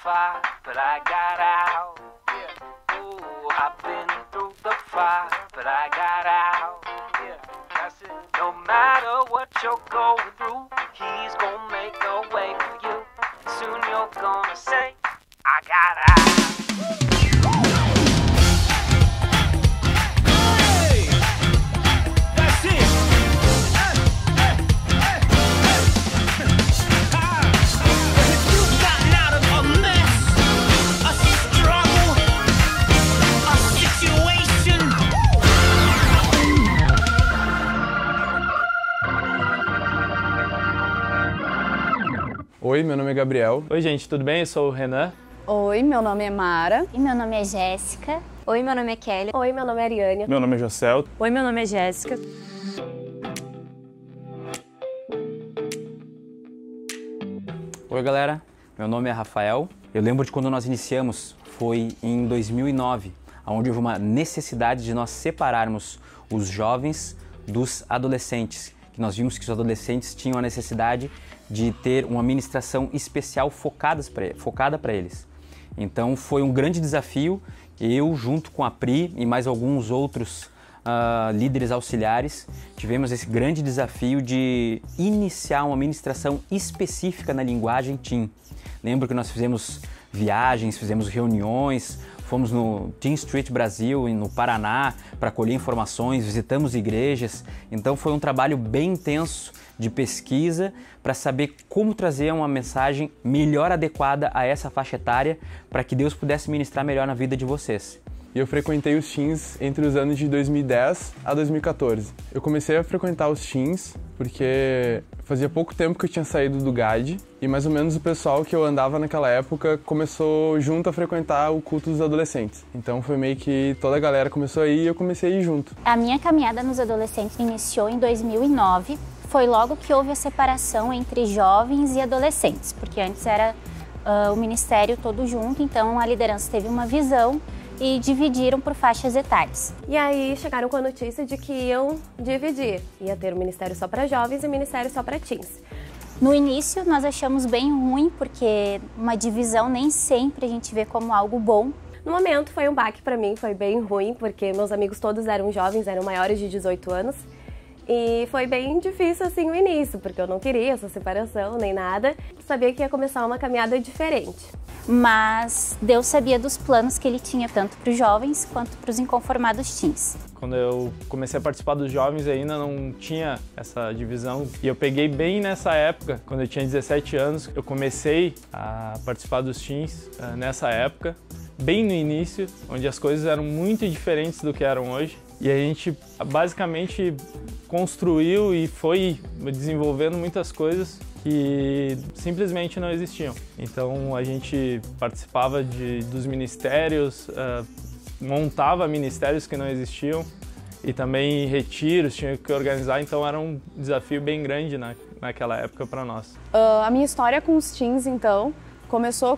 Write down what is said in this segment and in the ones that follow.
fire, but I got out. Yeah. Ooh, I've been through the fire, but I got out. Yeah, that's it. No matter what you're going through, he's gonna make a way for you. Soon you're gonna say, I got out. Oi, meu nome é Gabriel. Oi, gente, tudo bem? Eu sou o Renan. Oi, meu nome é Mara. E meu nome é Jéssica. Oi, meu nome é Kelly. Oi, meu nome é Ariane. Meu nome é Jocel. Oi, meu nome é Jéssica. Oi, galera. Meu nome é Rafael. Eu lembro de quando nós iniciamos, foi em 2009, onde houve uma necessidade de nós separarmos os jovens dos adolescentes. Que nós vimos que os adolescentes tinham a necessidade de ter uma ministração especial focada para eles. Então foi um grande desafio. Eu, junto com a Pri e mais alguns outros líderes auxiliares, tivemos esse grande desafio de iniciar uma ministração específica na linguagem Teen. Lembro que nós fizemos viagens, fizemos reuniões, fomos no Teen Street Brasil, no Paraná, para colher informações, visitamos igrejas. Então foi um trabalho bem intenso de pesquisa para saber como trazer uma mensagem melhor adequada a essa faixa etária para que Deus pudesse ministrar melhor na vida de vocês. E eu frequentei os teens entre os anos de 2010 a 2014. Eu comecei a frequentar os teens porque fazia pouco tempo que eu tinha saído do GAD e mais ou menos o pessoal que eu andava naquela época começou junto a frequentar o culto dos adolescentes. Então foi meio que toda a galera começou a ir e eu comecei a ir junto. A minha caminhada nos adolescentes iniciou em 2009. Foi logo que houve a separação entre jovens e adolescentes, porque antes era o ministério todo junto, então a liderança teve uma visão e dividiram por faixas etárias. E aí chegaram com a notícia de que iam dividir. Ia ter um ministério só para jovens e um ministério só para teens. No início nós achamos bem ruim, porque uma divisão nem sempre a gente vê como algo bom. No momento foi um baque para mim, foi bem ruim, porque meus amigos todos eram jovens, eram maiores de 18 anos. E foi bem difícil assim o início, porque eu não queria essa separação nem nada. Sabia que ia começar uma caminhada diferente. Mas Deus sabia dos planos que Ele tinha tanto para os jovens quanto para os inconformados teens. Quando eu comecei a participar dos jovens ainda não tinha essa divisão. E eu peguei bem nessa época, quando eu tinha 17 anos, eu comecei a participar dos teens nessa época, bem no início, onde as coisas eram muito diferentes do que eram hoje. E a gente basicamente construiu e foi desenvolvendo muitas coisas que simplesmente não existiam. Então a gente participava dos ministérios, montava ministérios que não existiam e também retiros, tinha que organizar, então era um desafio bem grande naquela época para nós. A minha história com os teens, então, começou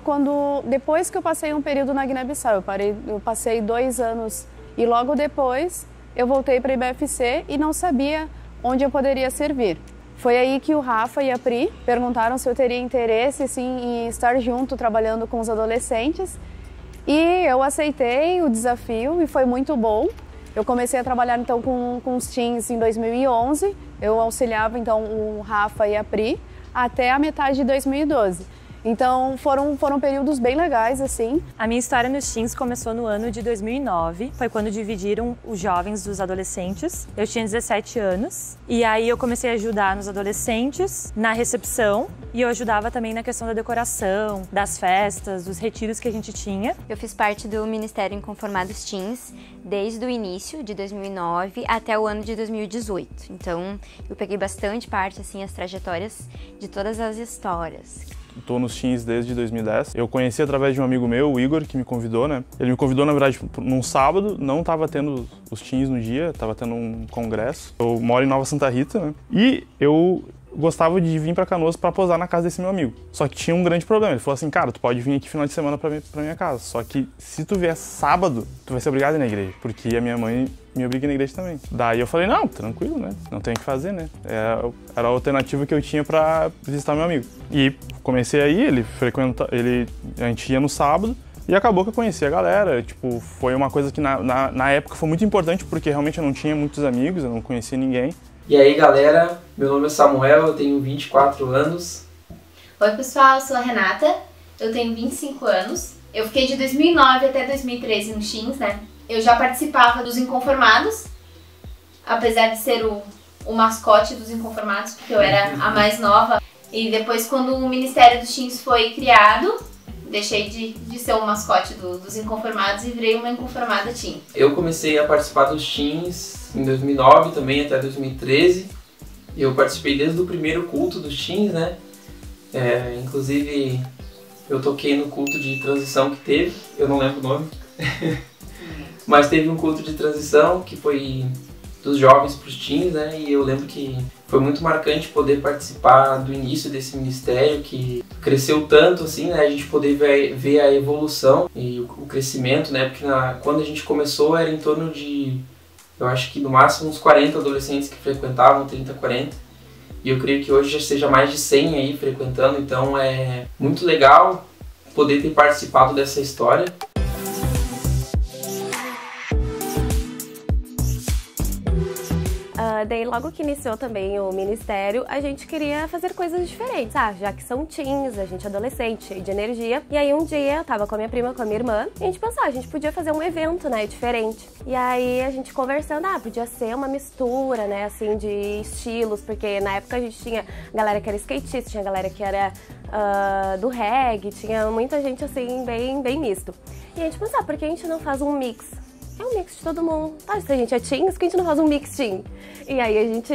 depois que eu passei um período na Guiné-Bissau. Eu passei 2 anos e logo depois eu voltei para a IBFC e não sabia onde eu poderia servir. Foi aí que o Rafa e a Pri perguntaram se eu teria interesse sim, em estar junto trabalhando com os adolescentes. E eu aceitei o desafio e foi muito bom. Eu comecei a trabalhar então com os teens em 2011. Eu auxiliava então o Rafa e a Pri até a metade de 2012. Então foram períodos bem legais, assim. A minha história nos teens começou no ano de 2009. Foi quando dividiram os jovens dos adolescentes. Eu tinha 17 anos. E aí eu comecei a ajudar nos adolescentes, na recepção. E eu ajudava também na questão da decoração, das festas, dos retiros que a gente tinha. Eu fiz parte do Ministério Inconformados Teens desde o início de 2009 até o ano de 2018. Então eu peguei bastante parte, assim, as trajetórias de todas as histórias. Estou nos teens desde 2010. Eu conheci através de um amigo meu, o Igor, que me convidou, né? Ele me convidou, na verdade, num sábado, não estava tendo os teens no dia, estava tendo um congresso. Eu moro em Nova Santa Rita, né? E gostava de vir pra Canoas pra posar na casa desse meu amigo. Só que tinha um grande problema. Ele falou assim, cara, tu pode vir aqui final de semana pra minha casa. Só que se tu vier sábado, tu vai ser obrigado a ir na igreja. Porque a minha mãe me obriga na igreja também. Daí eu falei, não, tranquilo, né? Não tem o que fazer, né? Era a alternativa que eu tinha pra visitar meu amigo. E comecei a ir, a gente ia no sábado. E acabou que eu conheci a galera, tipo, foi uma coisa que na época foi muito importante porque realmente eu não tinha muitos amigos, eu não conhecia ninguém. E aí galera, meu nome é Samuel, eu tenho 24 anos. Oi pessoal, eu sou a Renata, eu tenho 25 anos. Eu fiquei de 2009 até 2013 no Teens, né? Eu já participava dos Inconformados, apesar de ser o mascote dos Inconformados, porque eu era a mais nova. E depois quando o Ministério dos Teens foi criado, deixei de ser o mascote dos Inconformados e virei uma Inconformada Teen. Eu comecei a participar dos Teens em 2009 também, até 2013. Eu participei desde o primeiro culto dos Teens, né? Inclusive, eu toquei no culto de transição que teve, eu não lembro o nome. Mas teve um culto de transição que foi dos jovens para os teens, né? E eu lembro que foi muito marcante poder participar do início desse ministério que cresceu tanto, assim, né? A gente poder ver a evolução e o crescimento, né? Porque quando a gente começou era em torno de, eu acho que no máximo uns 40 adolescentes que frequentavam, 30, 40. E eu creio que hoje já seja mais de 100 aí frequentando, então é muito legal poder ter participado dessa história. Daí logo que iniciou também o ministério, a gente queria fazer coisas diferentes, já que são teens, a gente é adolescente, cheio de energia. E aí um dia eu tava com a minha prima, com a minha irmã, e a gente pensou, a gente podia fazer um evento, né, diferente. E aí a gente conversando, podia ser uma mistura, né, assim, de estilos, porque na época a gente tinha galera que era skatista, tinha galera que era do reggae, tinha muita gente assim, bem misto. E a gente pensou, por que a gente não faz um mix? É um mix de todo mundo. Se a gente é teens, por que a gente não faz um mix teen? E aí a gente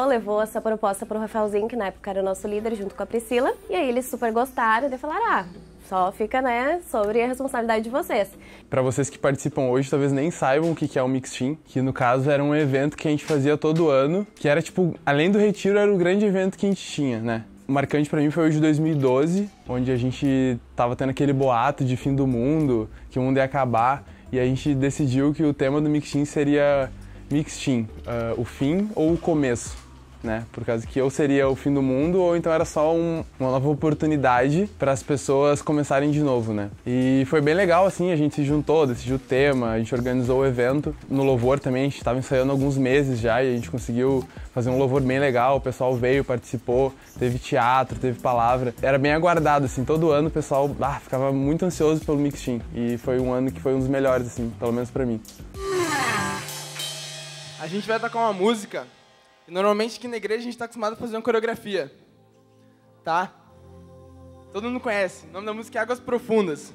levou essa proposta pro Rafaelzinho, que na época era o nosso líder, junto com a Priscila. E aí eles super gostaram e falaram, só fica, né, sobre a responsabilidade de vocês. Para vocês que participam hoje, talvez nem saibam o que é o Mix Teen, que no caso era um evento que a gente fazia todo ano, que era tipo, além do retiro, era o grande evento que a gente tinha, né? O marcante pra mim foi o de 2012, onde a gente tava tendo aquele boato de fim do mundo, que o mundo ia acabar. E a gente decidiu que o tema do Mix Teen seria Mix Teen, o fim ou o começo, né? Por causa que ou seria o fim do mundo ou então era só uma nova oportunidade para as pessoas começarem de novo, né? E foi bem legal, assim, a gente se juntou, decidiu o tema, a gente organizou o evento. No louvor também, a gente estava ensaiando há alguns meses já e a gente conseguiu fazer um louvor bem legal, o pessoal veio, participou, teve teatro, teve palavra. Era bem aguardado, assim, todo ano o pessoal ficava muito ansioso pelo Mix Teen e foi um ano que foi um dos melhores, assim, pelo menos para mim. A gente vai tocar uma música. Normalmente aqui na igreja a gente está acostumado a fazer uma coreografia, tá? Todo mundo conhece, o nome da música é Águas Profundas.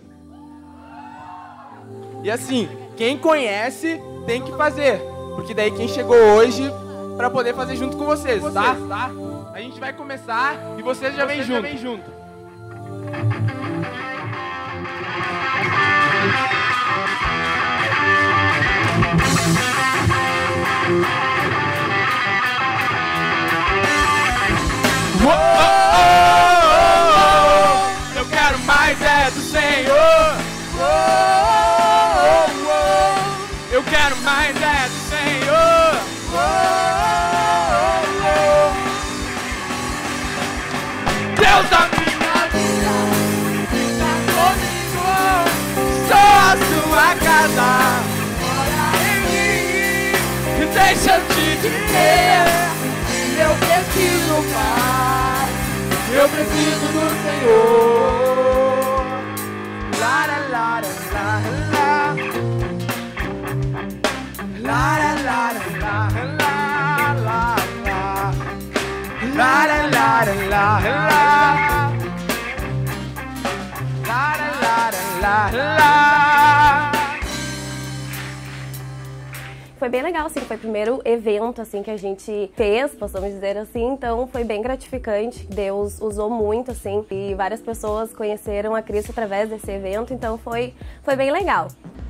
E assim, quem conhece tem que fazer, porque daí quem chegou hoje para poder fazer junto com vocês, tá? A gente vai começar e vocês já vêm junto. Eu quero mais do Senhor. Eu quero mais do Senhor. Deus da minha vida está comigo. Sou a sua casa. Olha em mim e deixa eu te dizer. Eu preciso mais, eu preciso do Senhor. La la la la la la la la la la la la la la la. Foi bem legal, assim, foi o primeiro evento, assim, que a gente fez, possamos dizer assim, então foi bem gratificante, Deus usou muito, assim, e várias pessoas conheceram a Cristo através desse evento, então foi bem legal.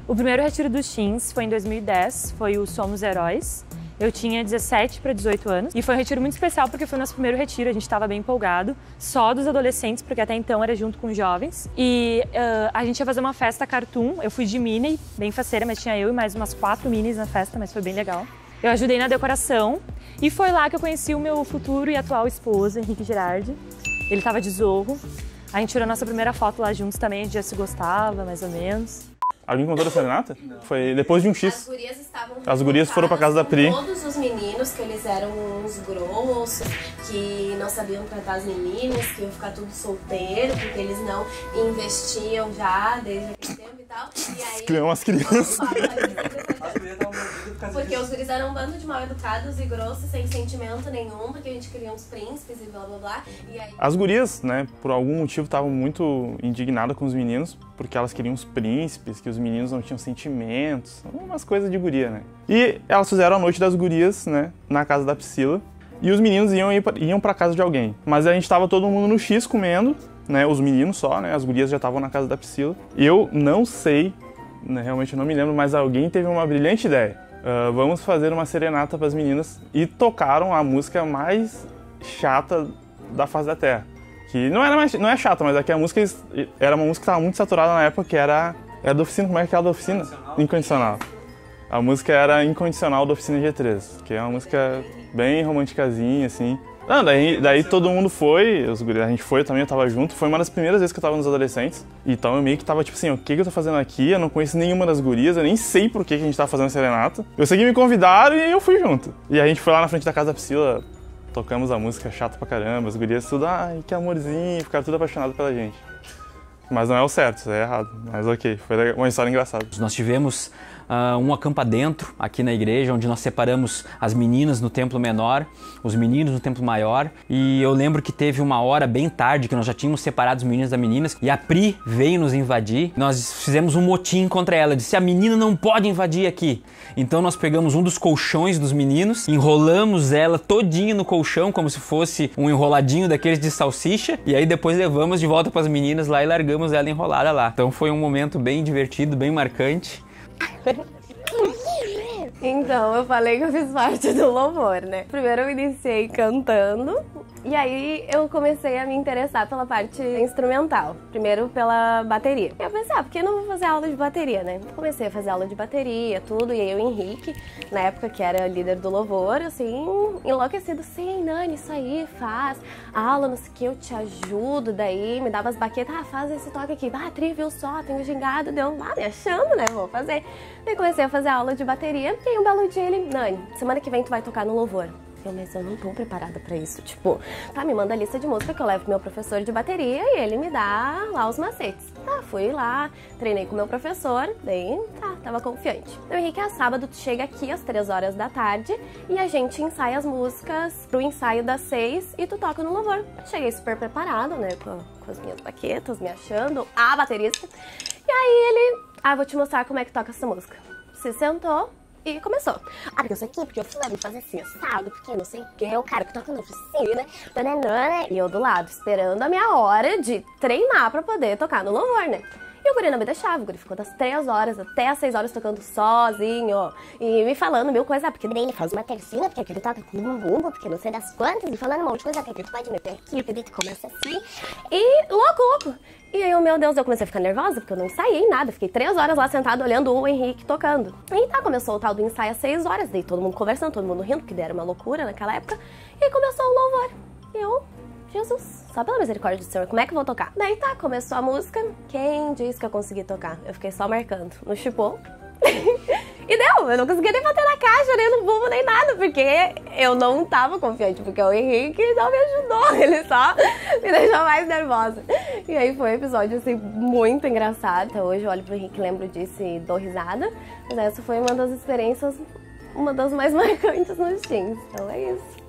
O primeiro retiro dos teens foi em 2010, foi o Somos Heróis, Eu tinha 17 para 18 anos e foi um retiro muito especial porque foi o nosso primeiro retiro, a gente estava bem empolgado, só dos adolescentes, porque até então era junto com os jovens. E a gente ia fazer uma festa cartoon, eu fui de Minnie, bem faceira, mas tinha eu e mais umas 4 Minnies na festa, mas foi bem legal. Eu ajudei na decoração e foi lá que eu conheci o meu futuro e atual esposo, Henrique Girardi. Ele estava de Zorro, a gente tirou a nossa primeira foto lá juntos também, a gente já se gostava, mais ou menos. Alguém contou da serenata? Não. Foi depois de um X. As gurias estavam As gurias foram pra casa da Pri. Todos os meninos, que eles eram uns grossos, que não sabiam tratar as meninas, que iam ficar tudo solteiro, porque eles não investiam já desde aquele tempo e tal. E aí... Criam umas crianças. Porque os guris eram um bando de mal educados e grossos, sem sentimento nenhum, porque a gente queria uns príncipes e blá blá blá. E aí... As gurias, né, por algum motivo estavam muito indignadas com os meninos, porque elas queriam os príncipes, que os meninos não tinham sentimentos, umas coisas de guria, né. E elas fizeram a noite das gurias, né, na casa da Priscila, e os meninos iam pra casa de alguém. Mas a gente tava todo mundo no X comendo, né, os meninos só, né, as gurias já estavam na casa da Priscila. Eu não sei, né, realmente eu não me lembro, mas alguém teve uma brilhante ideia. Vamos fazer uma serenata para as meninas, e tocaram a música mais chata da face da Terra. Que não é chata, mas é que a música era uma música que estava muito saturada na época, que era da Oficina. Como é que era da Oficina? Incondicional. A música era Incondicional da Oficina G3, que é uma música bem romanticazinha, assim. Não, daí todo mundo foi, a gente foi, eu também, eu tava junto. Foi uma das primeiras vezes que eu tava nos adolescentes. Então eu meio que tava tipo assim, o que eu tô fazendo aqui? Eu não conheço nenhuma das gurias, eu nem sei por que a gente tava fazendo serenata. Eu sei que me convidaram e eu fui junto. E a gente foi lá na frente da casa da Priscila, tocamos a música chata pra caramba, as gurias tudo, ai, que amorzinho, ficaram tudo apaixonados pela gente. Mas não é o certo, isso é errado. Mas ok, foi uma história engraçada. Nós tivemos um acampa dentro, aqui na igreja, onde nós separamos as meninas no templo menor, os meninos no templo maior. E eu lembro que teve uma hora bem tarde, que nós já tínhamos separado os meninos das meninas, e a Pri veio nos invadir. Nós fizemos um motim contra ela, disse, a menina não pode invadir aqui. Então nós pegamos um dos colchões dos meninos, enrolamos ela todinha no colchão, como se fosse um enroladinho daqueles de salsicha, e aí depois levamos de volta para as meninas lá e largamos ela enrolada lá. Então foi um momento bem divertido, bem marcante. Então, eu falei que eu fiz parte do louvor, né? Primeiro eu iniciei cantando, e aí eu comecei a me interessar pela parte instrumental. Primeiro pela bateria. Eu pensei, por que eu não vou fazer aula de bateria, né? Comecei a fazer aula de bateria, tudo, e aí o Henrique, na época que era líder do louvor, assim, enlouquecido, sim, Nani, isso aí, faz aula, não sei o que, eu te ajudo, daí me dava as baquetas, faz esse toque aqui, Tri, viu só, tenho gingado, deu, me achando, né, vou fazer. Daí comecei a fazer aula de bateria, e aí um belo dia ele, Nani, semana que vem tu vai tocar no louvor. Mas eu não tô preparada pra isso, tipo, tá, me manda a lista de música que eu levo pro meu professor de bateria e ele me dá lá os macetes. Tá, fui lá, treinei com o meu professor, daí, tá, tava confiante. O Henrique, sábado, tu chega aqui às 3 horas da tarde e a gente ensaia as músicas pro ensaio das 6 e tu toca no louvor. Cheguei super preparada, né, com as minhas baquetas, me achando a baterista. E aí ele, vou te mostrar como é que toca essa música. Se sentou e começou. Porque eu sei aqui, porque eu fulano fazer assim, assado, porque não sei o que, é o cara que toca na oficina, e eu do lado, esperando a minha hora de treinar pra poder tocar no louvor, né? E o guri não me deixava, o guri ficou das 3 horas até as 6 horas tocando sozinho, e me falando mil coisas, porque daí ele faz uma tercina, porque ele toca com um bumbo, porque não sei das quantas, e falando um monte de coisa, porque tu pode meter aqui, porque tu começa assim, e louco. E aí, meu Deus, eu comecei a ficar nervosa, porque eu não ensaiei nada, fiquei 3 horas lá sentada olhando o Henrique tocando. E tá, começou o tal do ensaio às 6 horas, daí todo mundo conversando, todo mundo rindo, porque daí era uma loucura naquela época, e aí começou o louvor. E eu, Jesus, só pela misericórdia do Senhor, como é que eu vou tocar? Daí tá, começou a música, quem disse que eu consegui tocar? Eu fiquei só marcando no chipô. E deu, eu não conseguia nem bater na caixa, nem no bumbo, nem nada, porque eu não tava confiante, porque o Henrique não me ajudou, ele só me deixou mais nervosa. E aí foi um episódio, assim, muito engraçado. Até hoje eu olho pro Henrique, lembro disso e dou risada, mas essa foi uma das experiências, uma das mais marcantes nos teens, então é isso.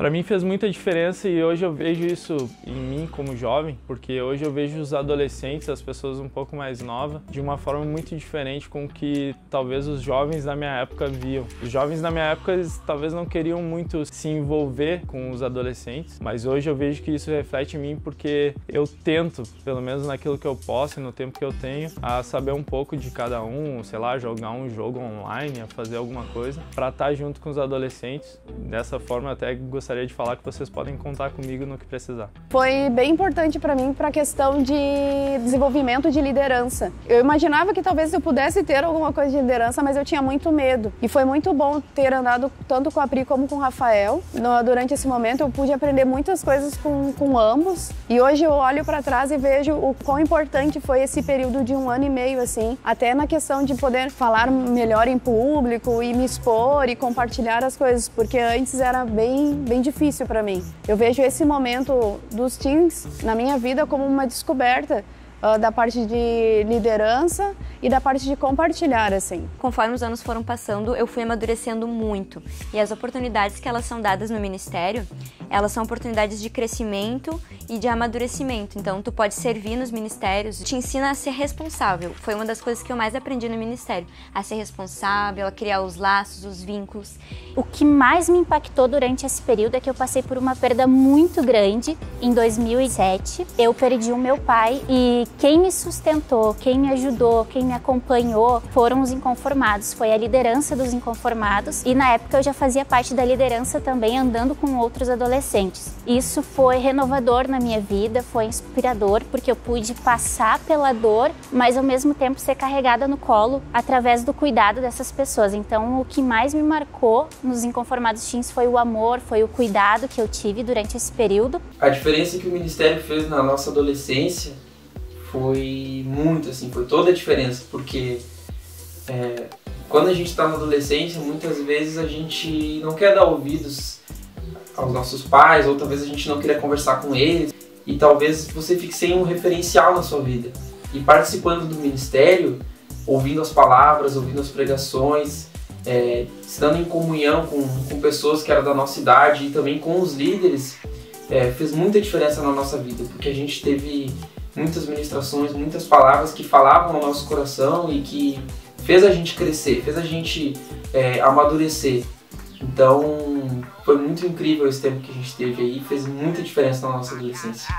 Para mim fez muita diferença e hoje eu vejo isso em mim como jovem, porque hoje eu vejo os adolescentes, as pessoas um pouco mais novas, de uma forma muito diferente com que talvez os jovens da minha época viam. Os jovens da minha época eles talvez não queriam muito se envolver com os adolescentes, mas hoje eu vejo que isso reflete em mim porque eu tento, pelo menos naquilo que eu posso e no tempo que eu tenho, a saber um pouco de cada um, sei lá, jogar um jogo online, a fazer alguma coisa, para estar junto com os adolescentes. Dessa forma, até gostaria de falar que vocês podem contar comigo no que precisar. Foi bem importante para mim para a questão de desenvolvimento de liderança. Eu imaginava que talvez eu pudesse ter alguma coisa de liderança, mas eu tinha muito medo. E foi muito bom ter andado tanto com a Pri como com o Rafael. Durante esse momento eu pude aprender muitas coisas com ambos. E hoje eu olho para trás e vejo o quão importante foi esse período de 1 ano e meio, assim, até na questão de poder falar melhor em público e me expor e compartilhar as coisas, porque antes era bem difícil para mim. Eu vejo esse momento dos teens na minha vida como uma descoberta da parte de liderança e da parte de compartilhar, assim. Conforme os anos foram passando, eu fui amadurecendo muito. E as oportunidades que elas são dadas no ministério, elas são oportunidades de crescimento e de amadurecimento. Então, tu pode servir nos ministérios, te ensina a ser responsável. Foi uma das coisas que eu mais aprendi no ministério. A ser responsável, a criar os laços, os vínculos. O que mais me impactou durante esse período é que eu passei por uma perda muito grande. Em 2007, eu perdi o meu pai e quem me sustentou, quem me ajudou, quem me acompanhou foram os inconformados, foi a liderança dos inconformados e na época eu já fazia parte da liderança também andando com outros adolescentes. Isso foi renovador na minha vida, foi inspirador porque eu pude passar pela dor, mas ao mesmo tempo ser carregada no colo através do cuidado dessas pessoas. Então o que mais me marcou nos Inconformados Teens foi o amor, foi o cuidado que eu tive durante esse período. A diferença que o Ministério fez na nossa adolescência foi muito, assim, foi toda a diferença, porque quando a gente está na adolescência, muitas vezes a gente não quer dar ouvidos aos nossos pais, ou talvez a gente não queira conversar com eles, e talvez você fique sem um referencial na sua vida. E participando do ministério, ouvindo as palavras, ouvindo as pregações, estando em comunhão com pessoas que eram da nossa idade e também com os líderes, fez muita diferença na nossa vida, porque a gente teve muitas ministrações, muitas palavras que falavam ao nosso coração e que fez a gente crescer, fez a gente amadurecer. Então foi muito incrível esse tempo que a gente teve aí, fez muita diferença na nossa adolescência.